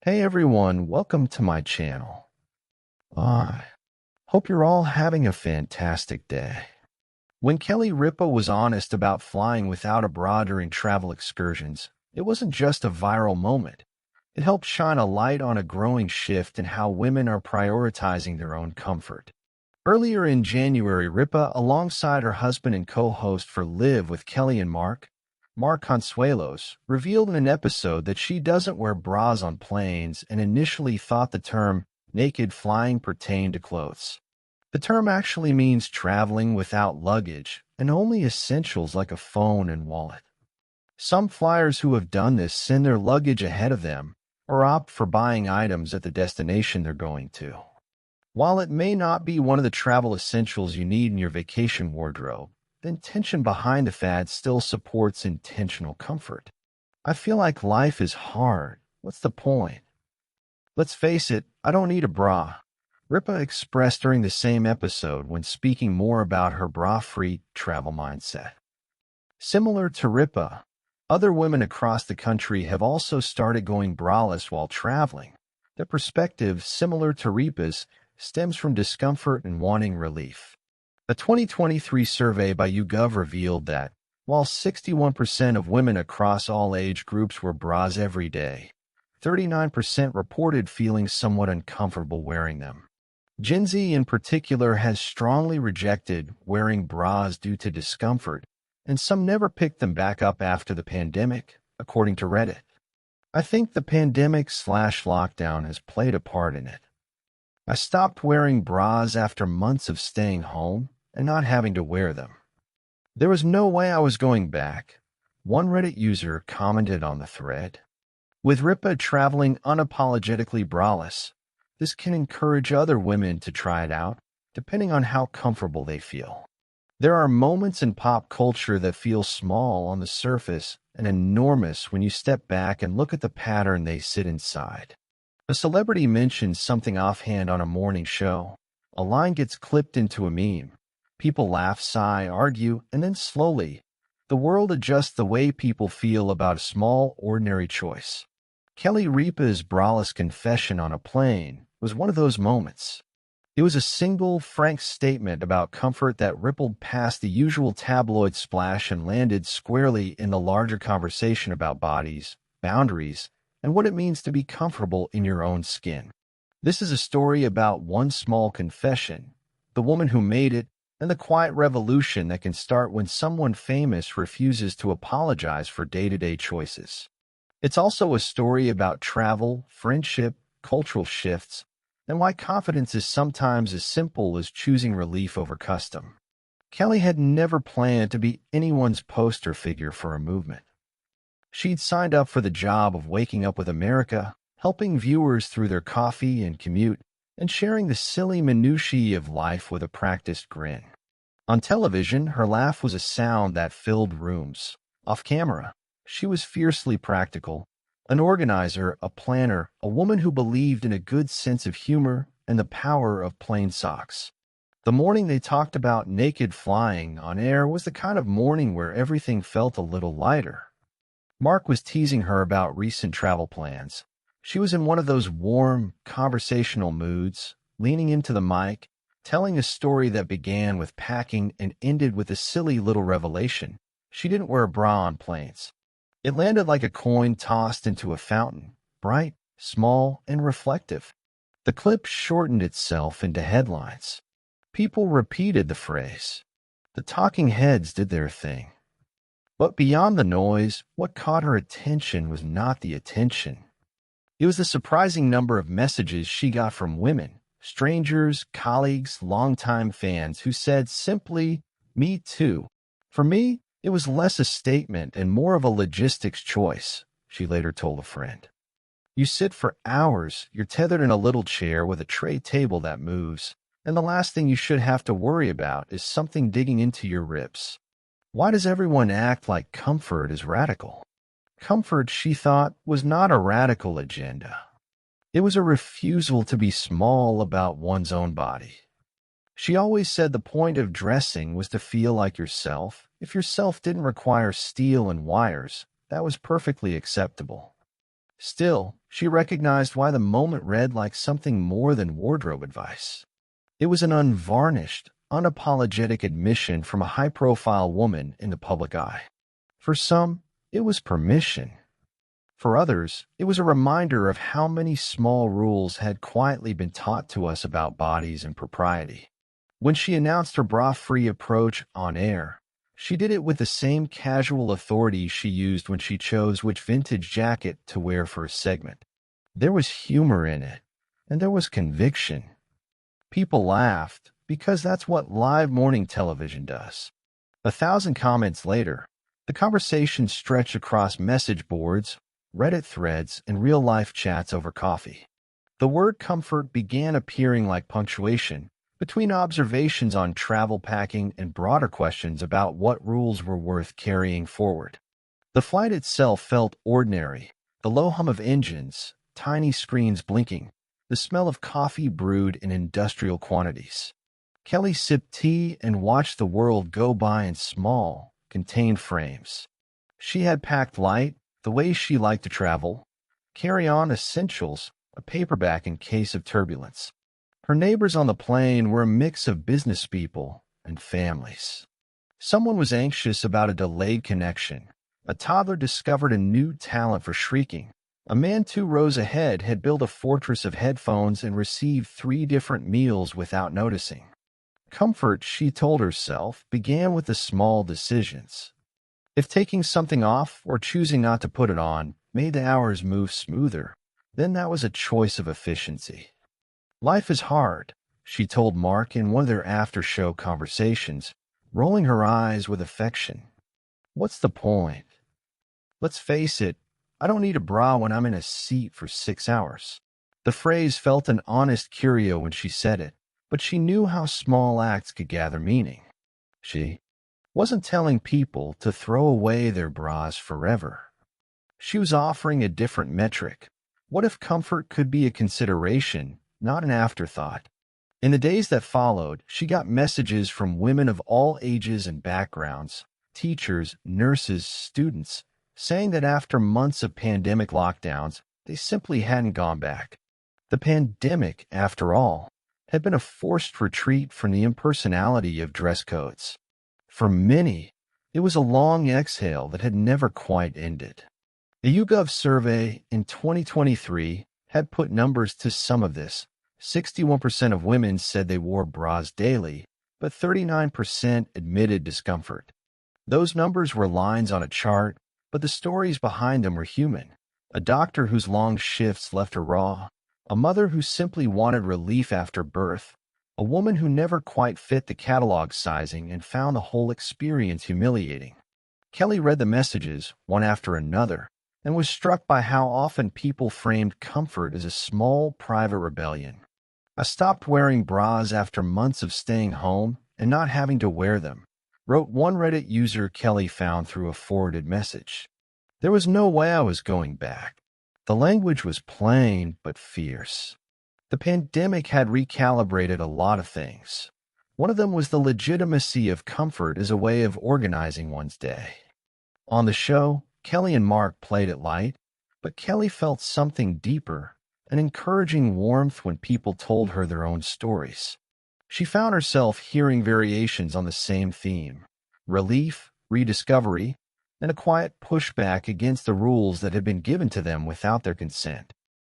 Hey everyone, welcome to my channel. I hope you're all having a fantastic day. When Kelly Ripa was honest about flying without a bra during travel excursions, it wasn't just a viral moment. It helped shine a light on a growing shift in how women are prioritizing their own comfort. Earlier in January, Ripa, alongside her husband and co-host for Live with Kelly and Mark Consuelos, revealed in an episode that she doesn't wear bras on planes and initially thought the term naked flying pertained to clothes. The term actually means traveling without luggage and only essentials like a phone and wallet. Some flyers who have done this send their luggage ahead of them or opt for buying items at the destination they're going to. While it may not be one of the travel essentials you need in your vacation wardrobe, the intention behind the fad still supports intentional comfort. I feel like life is hard. What's the point? Let's face it, I don't need a bra. Ripa expressed during the same episode when speaking more about her bra-free travel mindset. Similar to Ripa, other women across the country have also started going braless while traveling. Their perspective, similar to Ripa's, stems from discomfort and wanting relief. A 2023 survey by YouGov revealed that, while 61% of women across all age groups wear bras every day, 39% reported feeling somewhat uncomfortable wearing them. Gen Z in particular has strongly rejected wearing bras due to discomfort, and some never picked them back up after the pandemic, according to Reddit. I think the pandemic/lockdown has played a part in it. I stopped wearing bras after months of staying home and not having to wear them. There was no way I was going back. One Reddit user commented on the thread. With Ripa traveling unapologetically braless, this can encourage other women to try it out, depending on how comfortable they feel. There are moments in pop culture that feel small on the surface and enormous when you step back and look at the pattern they sit inside. A celebrity mentions something offhand on a morning show. A line gets clipped into a meme. People laugh, sigh, argue, and then slowly, the world adjusts the way people feel about a small, ordinary choice. Kelly Ripa's braless confession on a plane was one of those moments. It was a single, frank statement about comfort that rippled past the usual tabloid splash and landed squarely in the larger conversation about bodies, boundaries, and what it means to be comfortable in your own skin. This is a story about one small confession, the woman who made it, and the quiet revolution that can start when someone famous refuses to apologize for day-to-day choices. It's also a story about travel, friendship, cultural shifts, and why confidence is sometimes as simple as choosing relief over custom. Kelly had never planned to be anyone's poster figure for a movement. She'd signed up for the job of waking up with America, helping viewers through their coffee and commute, and sharing the silly minutiae of life with a practiced grin. On television, her laugh was a sound that filled rooms. Off camera, she was fiercely practical, an organizer, a planner, a woman who believed in a good sense of humor and the power of plain socks. The morning they talked about naked flying on air was the kind of morning where everything felt a little lighter. Mark was teasing her about recent travel plans. She was in one of those warm, conversational moods, leaning into the mic, telling a story that began with packing and ended with a silly little revelation. She didn't wear a bra on planes. It landed like a coin tossed into a fountain, bright, small, and reflective. The clip shortened itself into headlines. People repeated the phrase. The talking heads did their thing. But beyond the noise, what caught her attention was not the attention. It was the surprising number of messages she got from women, strangers, colleagues, longtime fans who said simply, "Me too." For me, it was less a statement and more of a logistics choice, she later told a friend. You sit for hours, you're tethered in a little chair with a tray table that moves, and the last thing you should have to worry about is something digging into your ribs. Why does everyone act like comfort is radical? Comfort, she thought, was not a radical agenda. It was a refusal to be small about one's own body. She always said the point of dressing was to feel like yourself. If yourself didn't require steel and wires, that was perfectly acceptable. Still, She recognized why the moment read like something more than wardrobe advice. It was an unvarnished, unapologetic admission from a high-profile woman in the public eye. For some, it was permission. For others, it was a reminder of how many small rules had quietly been taught to us about bodies and propriety. When she announced her bra-free approach on air, she did it with the same casual authority she used when she chose which vintage jacket to wear for a segment. There was humor in it, and there was conviction. People laughed, because that's what live morning television does. 1,000 comments later, the conversation stretched across message boards, Reddit threads, and real-life chats over coffee. The word comfort began appearing like punctuation between observations on travel packing and broader questions about what rules were worth carrying forward. The flight itself felt ordinary, the low hum of engines, tiny screens blinking, the smell of coffee brewed in industrial quantities. Kelly sipped tea and watched the world go by in small, contained frames. She had packed light, the way she liked to travel, carry-on essentials, a paperback in case of turbulence. Her neighbors on the plane were a mix of business people and families. Someone was anxious about a delayed connection. A toddler discovered a new talent for shrieking. A man 2 rows ahead had built a fortress of headphones and received 3 different meals without noticing. Comfort, she told herself, began with the small decisions. If taking something off or choosing not to put it on made the hours move smoother, then that was a choice of efficiency. Life is hard, she told Mark in one of their after-show conversations, rolling her eyes with affection. What's the point? Let's face it, I don't need a bra when I'm in a seat for 6 hours. The phrase felt an honest curio when she said it, but she knew how small acts could gather meaning. She wasn't telling people to throw away their bras forever. She was offering a different metric. What if comfort could be a consideration, not an afterthought? In the days that followed, she got messages from women of all ages and backgrounds, teachers, nurses, students, saying that after months of pandemic lockdowns, they simply hadn't gone back. The pandemic, after all, had been a forced retreat from the impersonality of dress codes. For many, it was a long exhale that had never quite ended. A YouGov survey in 2023 had put numbers to some of this. 61% of women said they wore bras daily, but 39% admitted discomfort. Those numbers were lines on a chart, but the stories behind them were human. A doctor whose long shifts left her raw, a mother who simply wanted relief after birth, a woman who never quite fit the catalog sizing and found the whole experience humiliating. Kelly read the messages, one after another, and was struck by how often people framed comfort as a small, private rebellion. I stopped wearing bras after months of staying home and not having to wear them, wrote one Reddit user Kelly found through a forwarded message. There was no way I was going back. The language was plain but fierce. The pandemic had recalibrated a lot of things. One of them was the legitimacy of comfort as a way of organizing one's day. On the show, Kelly and Mark played it light, but Kelly felt something deeper, an encouraging warmth when people told her their own stories. She found herself hearing variations on the same theme: relief, rediscovery, and a quiet pushback against the rules that had been given to them without their consent.